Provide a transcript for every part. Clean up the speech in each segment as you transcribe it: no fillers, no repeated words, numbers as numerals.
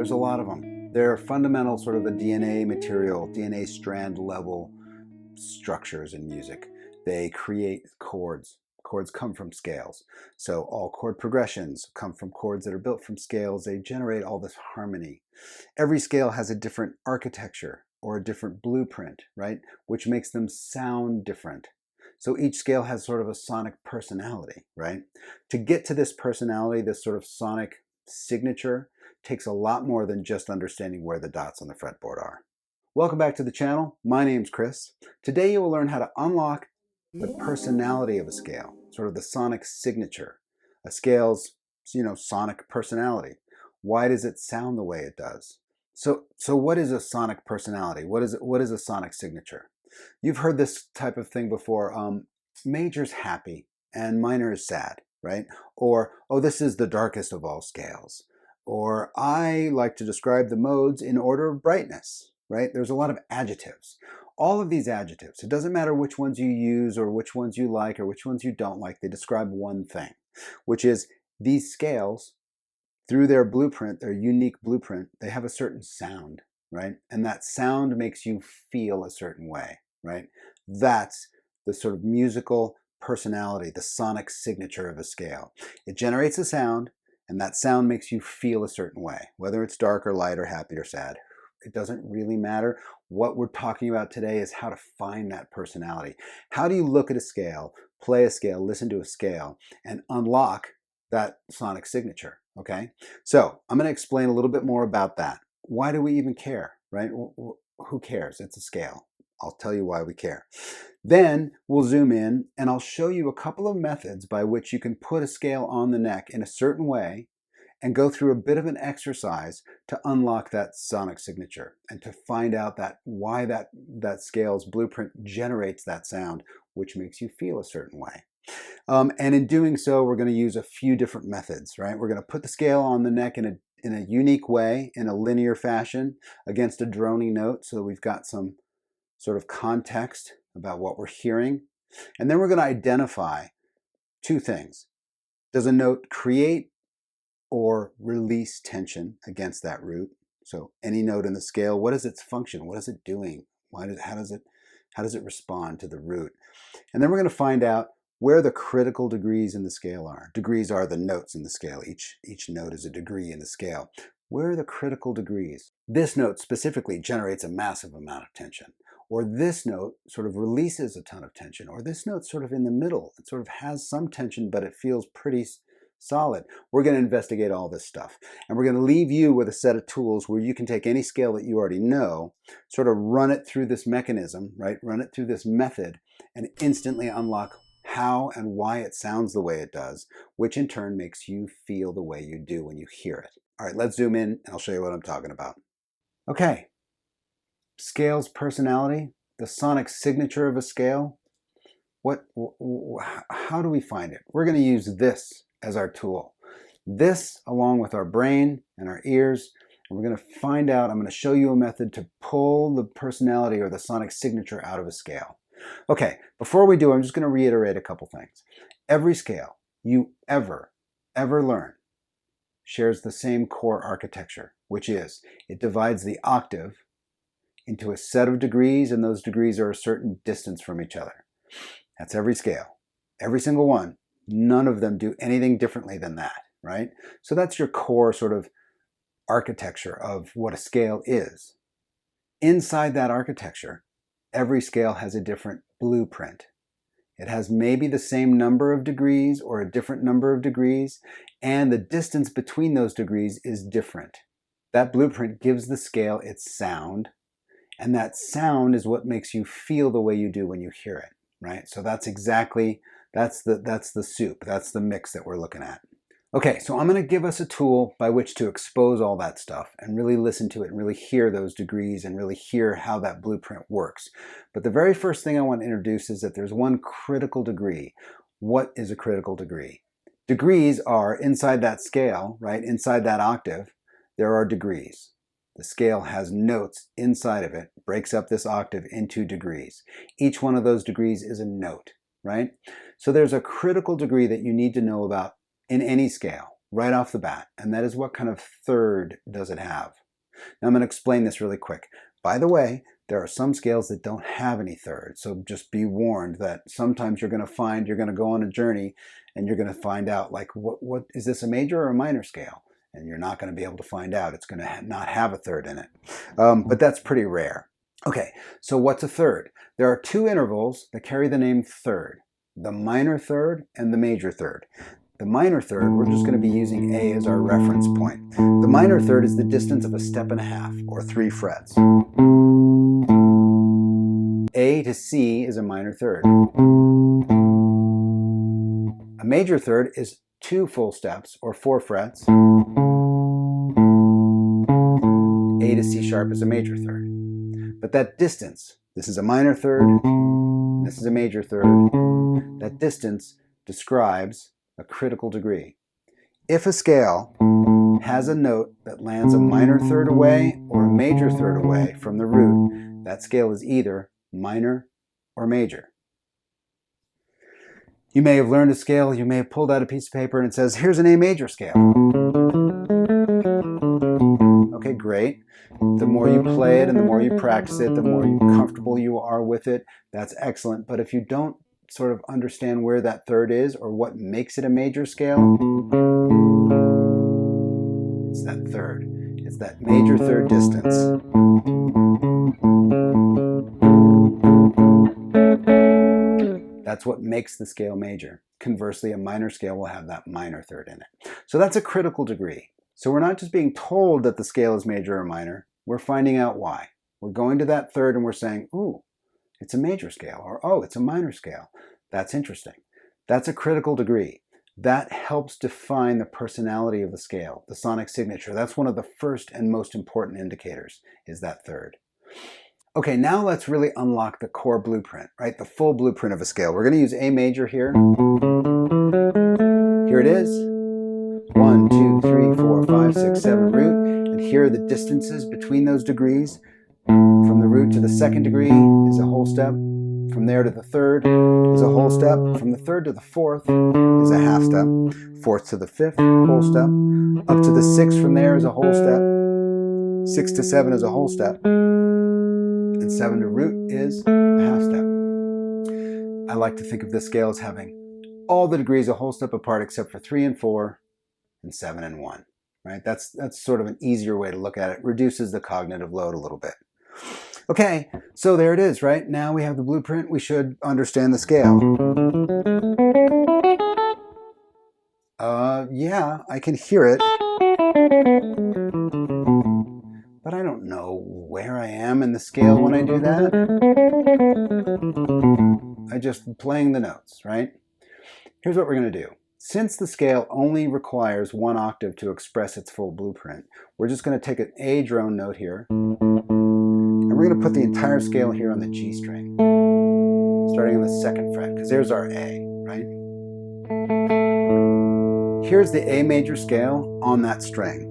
There's a lot of them. They're fundamental sort of a DNA material, DNA strand level structures in music. They create chords. Chords come from scales. So all chord progressions come from chords that are built from scales. They generate all this harmony. Every scale has a different architecture or a different blueprint, right? Which makes them sound different. So each scale has sort of a sonic personality, right? To get to this personality, this sort of sonic signature, takes a lot more than just understanding where the dots on the fretboard are. Welcome back to the channel. My name's Chris. Today you will learn how to unlock the personality of a scale, sort of the sonic signature, a scale's, sonic personality. Why does it sound the way it does? So what is a sonic personality? What is a sonic signature? You've heard this type of thing before. Major's happy and minor is sad, right? Or, oh, this is the darkest of all scales. Or I like to describe the modes in order of brightness, right? There's a lot of adjectives. All of these adjectives, it doesn't matter which ones you use or which ones you like or which ones you don't like, they describe one thing, which is these scales, through their blueprint, their unique blueprint, they have a certain sound, right? And that sound makes you feel a certain way, right? That's the sort of musical personality, the sonic signature of a scale. It generates a sound, and that sound makes you feel a certain way, whether it's dark or light or happy or sad. It doesn't really matter. What we're talking about today is how to find that personality. How do you look at a scale, play a scale, listen to a scale, and unlock that sonic signature, okay? So I'm going to explain a little bit more about that. Why do we even care, right? Who cares? It's a scale. I'll tell you why we care. Then we'll zoom in and I'll show you a couple of methods by which you can put a scale on the neck in a certain way and go through a bit of an exercise to unlock that sonic signature and to find out why that scale's blueprint generates that sound, which makes you feel a certain way. And in doing so, we're going to use a few different methods, right? We're going to put the scale on the neck in a unique way, in a linear fashion, against a droning note, so we've got some sort of context about what we're hearing. And then we're going to identify two things. Does a note create or release tension against that root? So any note in the scale, what is its function? What is it doing? How does it respond to the root? And then we're going to find out where the critical degrees in the scale are. Degrees are the notes in the scale. Each note is a degree in the scale. Where are the critical degrees? This note specifically generates a massive amount of tension. Or this note sort of releases a ton of tension. Or this note's sort of in the middle. It sort of has some tension, but it feels pretty solid. We're going to investigate all this stuff. And we're going to leave you with a set of tools where you can take any scale that you already know, sort of run it through this mechanism, right? Run it through this method, and instantly unlock how and why it sounds the way it does, which in turn makes you feel the way you do when you hear it. All right, let's zoom in and I'll show you what I'm talking about. Okay, scale's personality, the sonic signature of a scale. How do we find it? We're going to use this as our tool. This, along with our brain and our ears, and we're going to find out, I'm going to show you a method to pull the personality or the sonic signature out of a scale. Okay, before we do, I'm just going to reiterate a couple things. Every scale you ever learn shares the same core architecture, which is it divides the octave into a set of degrees, and those degrees are a certain distance from each other. That's every scale. Every single one. None of them do anything differently than that, right? So that's your core sort of architecture of what a scale is. Inside that architecture, every scale has a different blueprint. It has maybe the same number of degrees or a different number of degrees, and the distance between those degrees is different. That blueprint gives the scale its sound, and that sound is what makes you feel the way you do when you hear it, right? So that's the soup, that's the mix that we're looking at. Okay, so I'm going to give us a tool by which to expose all that stuff and really listen to it and really hear those degrees and really hear how that blueprint works. But the very first thing I want to introduce is that there's one critical degree. What is a critical degree? Degrees are inside that scale, right? Inside that octave, there are degrees. The scale has notes inside of it, breaks up this octave into degrees. Each one of those degrees is a note, right? So there's a critical degree that you need to know about in any scale. right off the bat, and that is what kind of third does it have? Now I'm going to explain this really quick. By the way, there are some scales that don't have any third, so just be warned that sometimes you're going to go on a journey and you're going to find out, like, what is this, a major or a minor scale? And you're not going to be able to find out. It's going to not have a third in it. But that's pretty rare. Okay, so what's a third? There are two intervals that carry the name third, the minor third and the major third. The minor third, we're just going to be using A as our reference point. The minor third is the distance of a step and a half, or 3 frets. A to C is a minor third. A major third is 2 full steps, or 4 frets. A to C sharp is a major third. But that distance, this is a minor third, and this is a major third, that distance describes a critical degree. If a scale has a note that lands a minor third away or a major third away from the root, that scale is either minor or major. You may have learned a scale, you may have pulled out a piece of paper and it says, here's an A major scale. Okay, great. The more you play it and the more you practice it, the more comfortable you are with it, that's excellent. But if you don't sort of understand where that third is or what makes it a major scale, it's that third. It's that major third distance. That's what makes the scale major. Conversely, a minor scale will have that minor third in it. So that's a critical degree. So we're not just being told that the scale is major or minor, we're finding out why. We're going to that third and we're saying, ooh, it's a major scale, or oh, it's a minor scale. That's interesting. That's a critical degree. That helps define the personality of the scale, the sonic signature. That's one of the first and most important indicators, is that third. Okay, now let's really unlock the core blueprint, right? The full blueprint of a scale. We're going to use A major here. Here it is. 1, 2, 3, 4, 5, 6, 7 root. And here are the distances between those degrees. From the root to the second degree is a whole step. From there to the third is a whole step. From the third to the fourth is a half step. Fourth to the fifth, whole step. Up to the sixth from there is a whole step. 6 to 7 is a whole step. And 7 to root is a half step. I like to think of this scale as having all the degrees a whole step apart except for 3 and 4 and 7 and 1. Right? That's sort of an easier way to look at it. Reduces the cognitive load a little bit. Okay, so there it is, right? Now we have the blueprint. We should understand the scale. Yeah, I can hear it. But I don't know where I am in the scale when I do that. I just playing the notes, right? Here's what we're going to do. Since the scale only requires 1 octave to express its full blueprint, we're just going to take an A drone note here, and we're going to put the entire scale here on the G string, starting on the 2nd fret, because there's our A, right? Here's the A major scale on that string.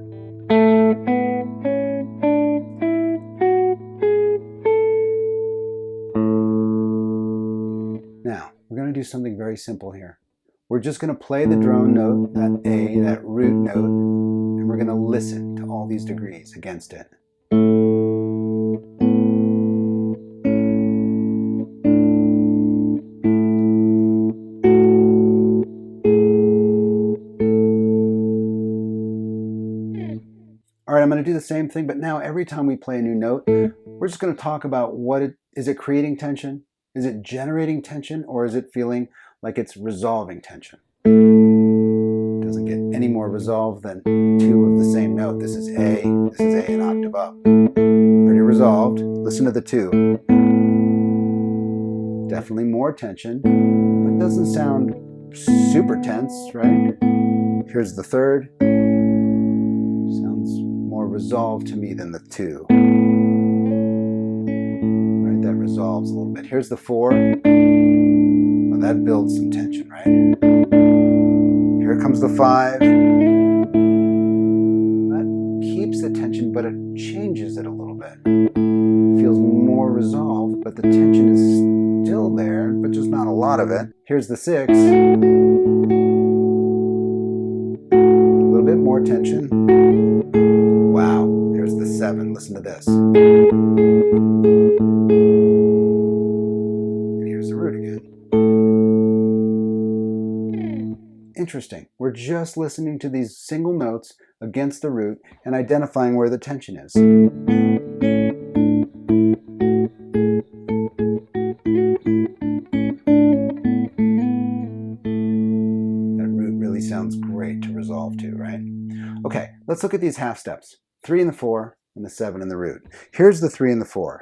Now, we're going to do something very simple here. We're just going to play the drone note, that A, that root note, and we're going to listen to all these degrees against it. All right, I'm going to do the same thing, but now every time we play a new note, we're just going to talk about is it creating tension? Is it generating tension, or is it feeling like it's resolving tension? It doesn't get any more resolved than 2 of the same note. This is A, this is A an octave up. Pretty resolved. Listen to the 2. Definitely more tension, but doesn't sound super tense, right? Here's the 3rd. Sounds more resolved to me than the 2. Right, that resolves a little bit. Here's the 4. Well, that builds some tension, right? Here comes the 5. That keeps the tension, but it changes it a little bit. It feels more resolved, but the tension is still there, but just not a lot of it. Here's the 6. A to this. And here's the root again. Interesting. We're just listening to these single notes against the root and identifying where the tension is. That root really sounds great to resolve to, right? Okay, let's look at these half steps. 3 and the 4 and the 7 and the root. Here's the 3 and the 4.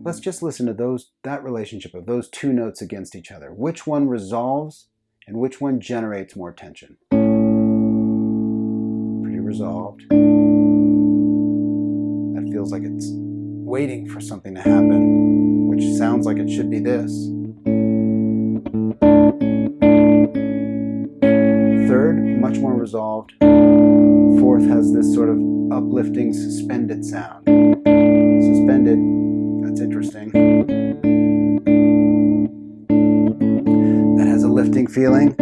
Let's just listen to that relationship of those two notes against each other. Which one resolves and which one generates more tension? Pretty resolved. That feels like it's waiting for something to happen, which sounds like it should be this. Third, much more resolved. Fourth has this sort of uplifting, suspended sound. Suspended, that's interesting. That has a lifting feeling.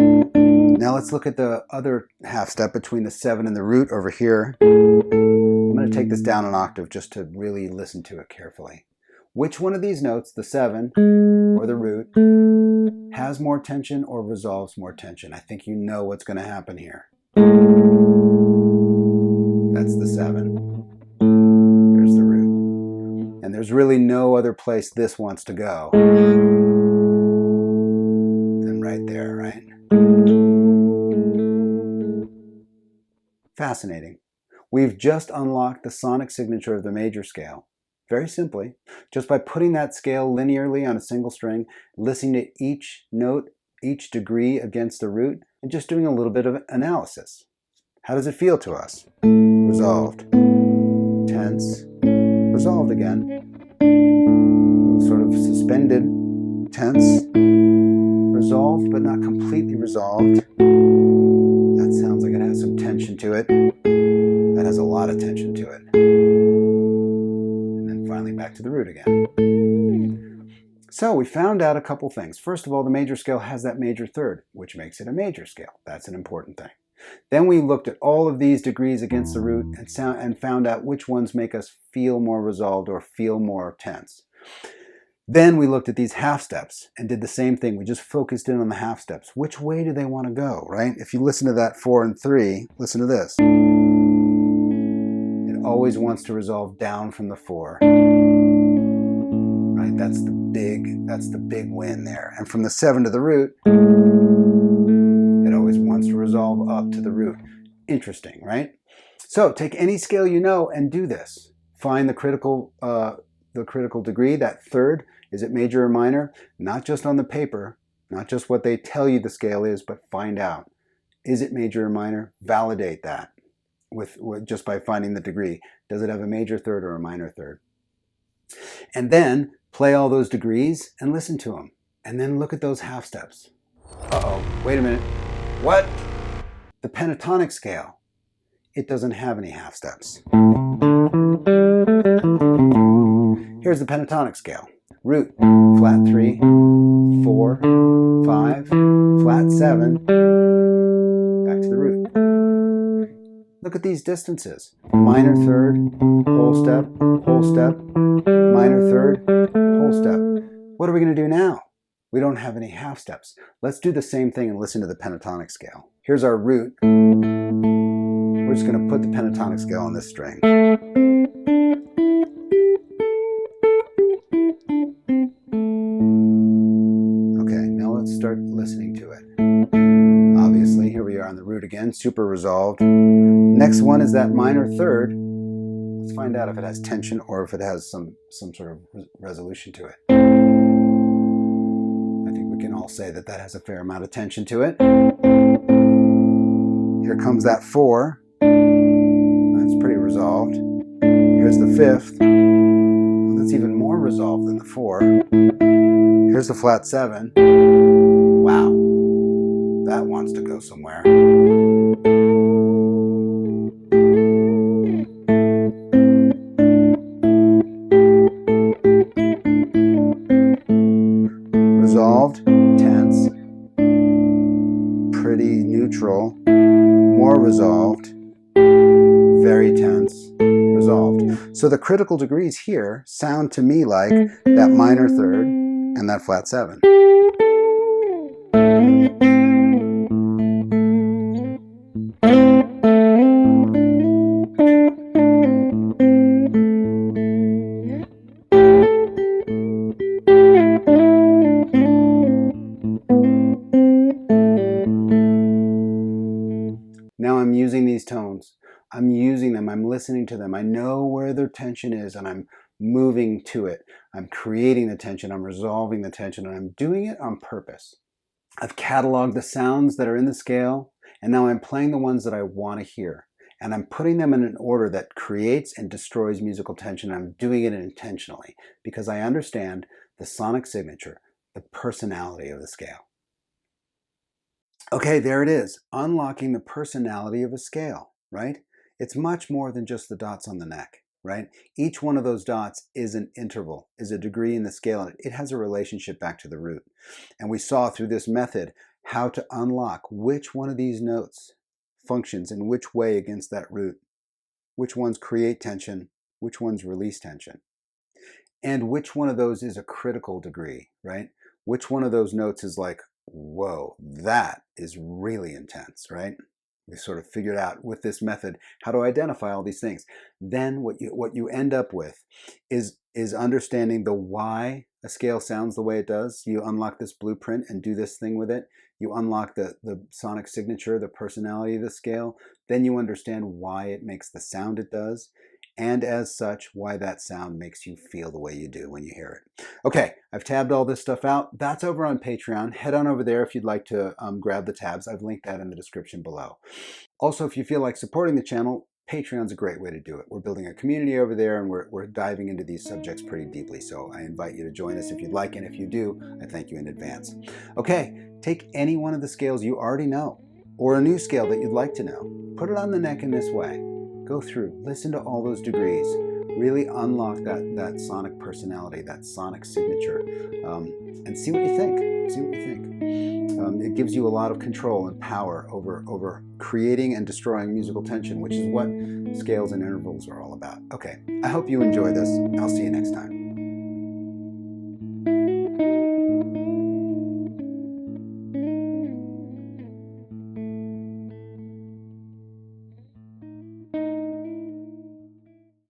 Now let's look at the other half step between the 7 and the root over here. I'm going to take this down an octave just to really listen to it carefully. Which one of these notes, the 7 or the root, has more tension or resolves more tension? I think you know what's going to happen here. That's the 7. There's the root. And there's really no other place this wants to go than right there, right? Fascinating. We've just unlocked the sonic signature of the major scale. Very simply, just by putting that scale linearly on a single string, listening to each note, each degree against the root, and just doing a little bit of analysis. How does it feel to us? Resolved. Tense. Resolved again. Sort of suspended. Tense. Resolved, but not completely resolved. That sounds like it has some tension to it. That has a lot of tension to it. And then finally back to the root again. So we found out a couple things. First of all, the major scale has that major third, which makes it a major scale. That's an important thing. Then we looked at all of these degrees against the root and found out which ones make us feel more resolved or feel more tense. Then we looked at these half steps and did the same thing. We just focused in on the half steps. Which way do they want to go, right? If you listen to that 4 and 3, listen to this. It always wants to resolve down from the 4. Right? That's the big win there. And from the 7 to the root, it always wants to resolve up to the root. Interesting, right? So take any scale you know and do this. Find the critical degree, that third. Is it major or minor? Not just on the paper, not just what they tell you the scale is, but find out. Is it major or minor? Validate that with just by finding the degree. Does it have a major third or a minor third? And then play all those degrees and listen to them. And then look at those half steps. Uh-oh, wait a minute. What? The pentatonic scale. It doesn't have any half steps. Here's the pentatonic scale. Root, flat 3, 4, 5, flat 7, back to the root. Look at these distances. Minor third, whole step, minor third, whole step. What are we going to do now? We don't have any half steps. Let's do the same thing and listen to the pentatonic scale. Here's our root. We're just going to put the pentatonic scale on this string. Start listening to it. Obviously, here we are on the root again, super resolved. Next one is that minor third. Let's find out if it has tension or if it has some sort of resolution to it. I think we can all say that that has a fair amount of tension to it. Here comes that 4. That's pretty resolved. Here's the 5th. That's even more resolved than the 4. Here's the flat 7. Wow, that wants to go somewhere. Resolved, tense, pretty neutral, more resolved, very tense, resolved. So the critical degrees here sound to me like that minor third and that flat 7. Now I'm using these tones. I'm using them. I'm listening to them. I know where their tension is, and I'm moving to it. I'm creating the tension. I'm resolving the tension, and I'm doing it on purpose. I've cataloged the sounds that are in the scale, and now I'm playing the ones that I want to hear. And I'm putting them in an order that creates and destroys musical tension. I'm doing it intentionally because I understand the sonic signature, the personality of the scale. Okay, there it is, unlocking the personality of a scale, right? It's much more than just the dots on the neck, right? Each one of those dots is an interval, is a degree in the scale, and it has a relationship back to the root. And we saw through this method how to unlock which one of these notes functions in which way against that root, which ones create tension, which ones release tension, and which one of those is a critical degree, right? Which one of those notes is like, whoa, that is really intense, right? We sort of figured out with this method how to identify all these things. Then what you end up with is understanding the why a scale sounds the way it does. You unlock this blueprint and do this thing with it. You unlock the sonic signature, the personality of the scale. Then you understand why it makes the sound it does. And as such, why that sound makes you feel the way you do when you hear it. Okay, I've tabbed all this stuff out. That's over on Patreon. Head on over there if you'd like to grab the tabs. I've linked that in the description below. Also, if you feel like supporting the channel, Patreon's a great way to do it. We're building a community over there, and we're diving into these subjects pretty deeply. So I invite you to join us if you'd like, and if you do, I thank you in advance. Okay, take any one of the scales you already know, or a new scale that you'd like to know. Put it on the neck in this way. Go through, listen to all those degrees, really unlock that sonic personality, that sonic signature, and see what you think. See what you think. It gives you a lot of control and power over creating and destroying musical tension, which is what scales and intervals are all about. Okay, I hope you enjoy this. I'll see you next time.